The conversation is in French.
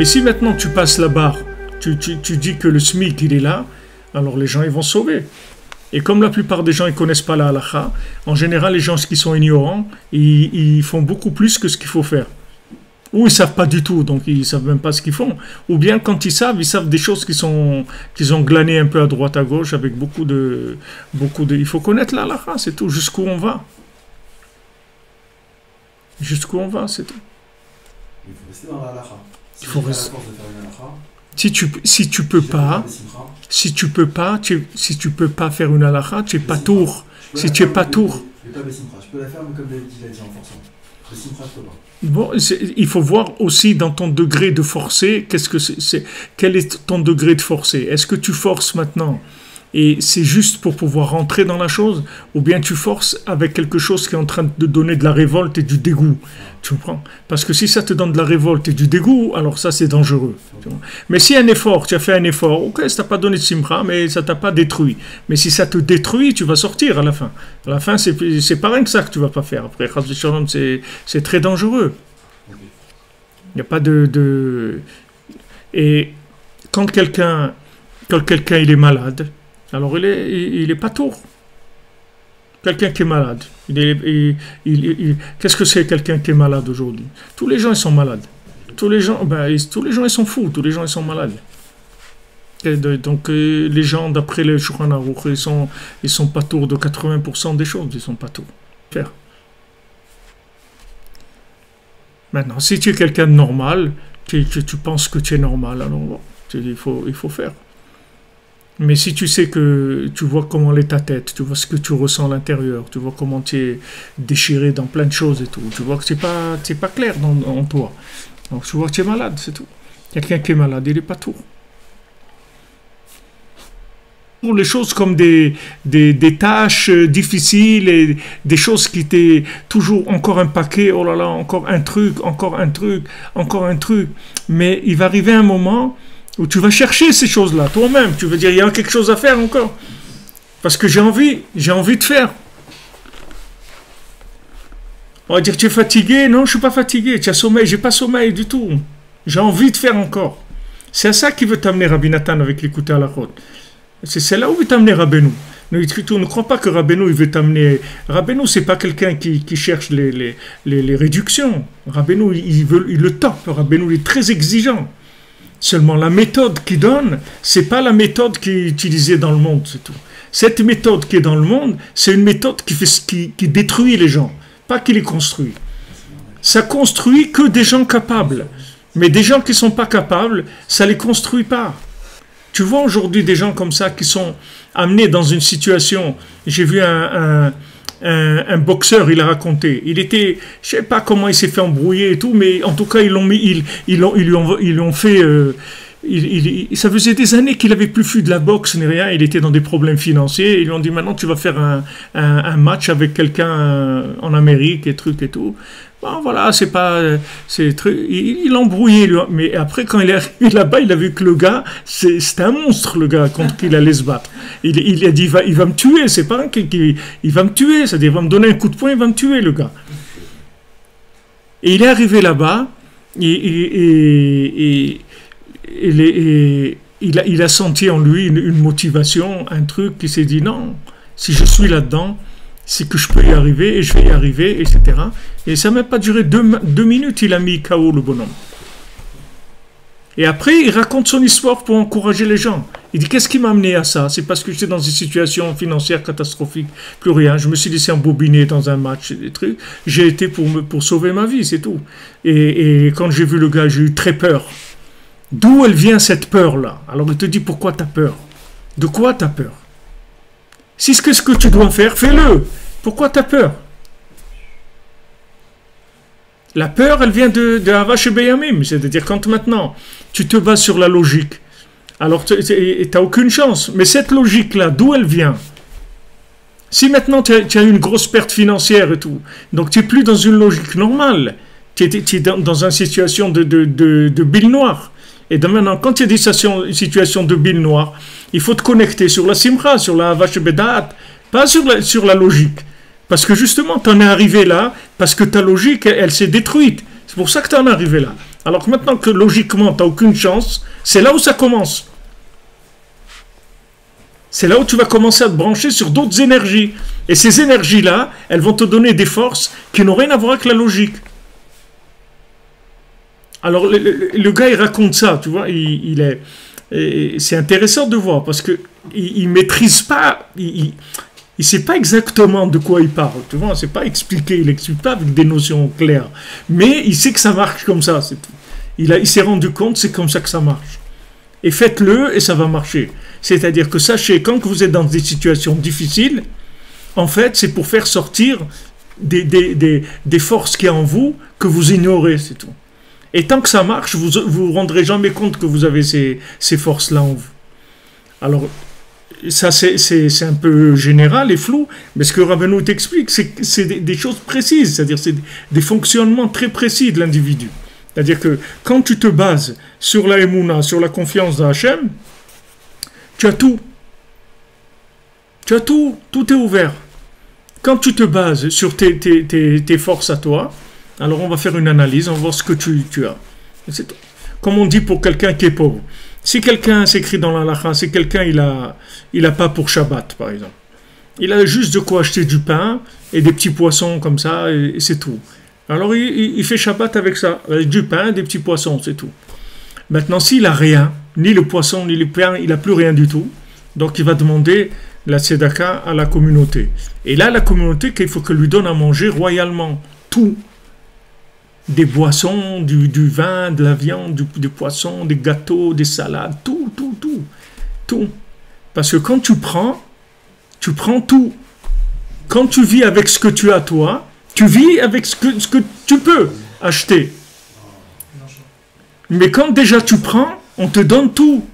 Mais si maintenant tu passes la barre, tu dis que le SMIC il est là, alors les gens ils vont se sauver. Et comme la plupart des gens ne connaissent pas la halakha, en général les gens qui sont ignorants, ils font beaucoup plus que ce qu'il faut faire. Ou ils ne savent pas du tout, donc ils ne savent même pas ce qu'ils font. Ou bien quand ils savent des choses qu'ils ont glanées un peu à droite à gauche avec beaucoup de... Il faut connaître la halakha, c'est tout, jusqu'où on va. Jusqu'où on va, c'est tout. Il faut rester dans la halakha. Il faut rester. Si tu peux pas faire une halakha, tu es pas tour. Si tu es pas tour. Je peux la faire, mais comme David l'a dit, en forçant. Le simcha, je peux pas. Bon, il faut voir aussi dans ton degré de forcer, quel est ton degré de forcer. Est-ce que tu forces maintenant et c'est juste pour pouvoir rentrer dans la chose, ou bien tu forces avec quelque chose qui est en train de donner de la révolte et du dégoût. Tu comprends? Parce que si ça te donne de la révolte et du dégoût, alors ça c'est dangereux. Mais si un effort, tu as fait un effort, ok, ça t'a pas donné de simra, mais ça t'a pas détruit. Mais si ça te détruit, tu vas sortir à la fin. À la fin, c'est pas rien que ça que tu vas pas faire. Après, c'est très dangereux. Il n'y a pas de... Et quand quelqu'un il est malade, alors il est pas tour. Quelqu'un qui est malade. Qu'est-ce que c'est quelqu'un qui est malade aujourd'hui? Tous les gens ils sont malades. Tous les gens ils sont fous. Tous les gens ils sont malades. Donc les gens d'après le Shulchan Aruch ils sont pas tours de 80% des choses. Ils sont pas tours. Faire. Maintenant, si tu es quelqu'un de normal, tu penses que tu es normal, alors bon, il faut faire. Mais si tu sais que tu vois comment est ta tête, tu vois ce que tu ressens à l'intérieur, tu vois comment tu es déchiré dans plein de choses et tout, tu vois que c'est pas clair en toi. Donc tu vois que tu es malade, c'est tout. Quelqu'un qui est malade, il n'est pas tout. Pour les choses comme des tâches difficiles et des choses qui étaient toujours encore un paquet, oh là là, encore un truc. Mais il va arriver un moment où tu vas chercher ces choses-là, toi-même. Tu vas dire, il y a quelque chose à faire encore. Parce que j'ai envie de faire. On va dire, tu es fatigué? Non, je ne suis pas fatigué. Tu as sommeil? Je n'ai pas sommeil du tout. J'ai envie de faire encore. C'est à ça qu'il veut t'amener Rabbi Nathan avec l'écouter à la route. C'est là où il veut t'amener Rabbeinu. Ne crois pas que Rabbeinu il veut t'amener. Rabbeinu, c'est pas quelqu'un qui cherche les réductions. Rabbeinu, il le top. Rabbeinu, il est très exigeant. Seulement, la méthode qu'il donne, c'est pas la méthode qu'il est utilisée dans le monde, c'est tout. Cette méthode qui est dans le monde, c'est une méthode qui détruit les gens, pas qui les construit. Ça construit que des gens capables. Mais des gens qui sont pas capables, ça les construit pas. Tu vois aujourd'hui des gens comme ça qui sont amenés dans une situation. J'ai vu un boxeur, il a raconté. Il était, je sais pas comment il s'est fait embrouiller et tout, mais en tout cas ils lui ont fait. Ça faisait des années qu'il avait plus fait de la boxe ni rien. Il était dans des problèmes financiers. Ils lui ont dit maintenant tu vas faire un match avec quelqu'un en Amérique et trucs et tout. Bon, voilà, il l'embrouillait, lui. Mais après, quand il est arrivé là-bas, il a vu que le gars, c'était un monstre, le gars, contre qui il allait se battre. Il a dit, il va me tuer, c'est pas un il va me tuer, c'est-à-dire, il va me donner un coup de poing, il va me tuer, le gars. Et il est arrivé là-bas, il a senti en lui une motivation, un truc qui s'est dit, non, si je suis là-dedans, c'est que je peux y arriver, et je vais y arriver, etc. Et ça n'a même pas duré 2 minutes, il a mis KO le bonhomme. Et après, il raconte son histoire pour encourager les gens. Il dit, qu'est-ce qui m'a amené à ça? C'est parce que j'étais dans une situation financière catastrophique, plus rien. Je me suis laissé embobiner dans un match, des trucs. J'ai été pour sauver ma vie, c'est tout. Et quand j'ai vu le gars, j'ai eu très peur. D'où elle vient cette peur-là? Alors il te dit, pourquoi tu as peur? De quoi tu as peur? Si c'est ce que tu dois faire, fais-le. Pourquoi tu as peur? La peur, elle vient de Havash et Beyamim. C'est-à-dire, quand maintenant, tu te bases sur la logique, alors tu n'as aucune chance. Mais cette logique-là, d'où elle vient? Si maintenant, tu as une grosse perte financière et tout, donc tu n'es plus dans une logique normale. Tu es dans une situation de bille noire. Et maintenant, quand tu es dans une situation de bille noire, il faut te connecter sur la simcha, sur la Havash et Bedaat, pas sur la logique. Parce que justement, tu en es arrivé là, parce que ta logique, elle s'est détruite. C'est pour ça que tu en es arrivé là. Alors que maintenant que logiquement, tu n'as aucune chance, c'est là où ça commence. C'est là où tu vas commencer à te brancher sur d'autres énergies. Et ces énergies-là, elles vont te donner des forces qui n'ont rien à voir avec la logique. Alors le gars, il raconte ça, tu vois, c'est intéressant de voir parce que il maîtrise pas, il sait pas exactement de quoi il parle, tu vois, c'est pas expliqué, il explique pas avec des notions claires, mais il sait que ça marche comme ça, c'est tout. Il s'est rendu compte, c'est comme ça que ça marche. Et faites-le et ça va marcher. C'est-à-dire que sachez, quand vous êtes dans des situations difficiles, en fait, c'est pour faire sortir des forces qui y a en vous que vous ignorez, c'est tout. Et tant que ça marche, vous vous rendrez jamais compte que vous avez ces forces-là en vous. Alors, ça c'est un peu général et flou, mais ce que Rabbeinu t'explique, c'est des choses précises, c'est-à-dire c'est des fonctionnements très précis de l'individu. C'est-à-dire que quand tu te bases sur la Emouna, sur la confiance dans Hachem, tu as tout. Tu as tout, tout est ouvert. Quand tu te bases sur tes forces à toi, alors on va faire une analyse, on va voir ce que tu as. Comme on dit pour quelqu'un qui est pauvre. Si quelqu'un s'écrit dans la halakha, si quelqu'un il a pas pour Shabbat par exemple, il a juste de quoi acheter du pain et des petits poissons comme ça et c'est tout. Alors il fait Shabbat avec ça, avec du pain, des petits poissons, c'est tout. Maintenant s'il a rien, ni le poisson ni le pain, il a plus rien du tout, donc il va demander la tzedaka à la communauté. Et là la communauté qu'il faut qu'elle lui donne à manger royalement tout. Des boissons, du vin, de la viande, du poisson, des gâteaux, des salades, tout. Parce que quand tu prends tout. Quand tu vis avec ce que tu as toi, tu vis avec ce que tu peux acheter. Mais quand déjà tu prends, on te donne tout.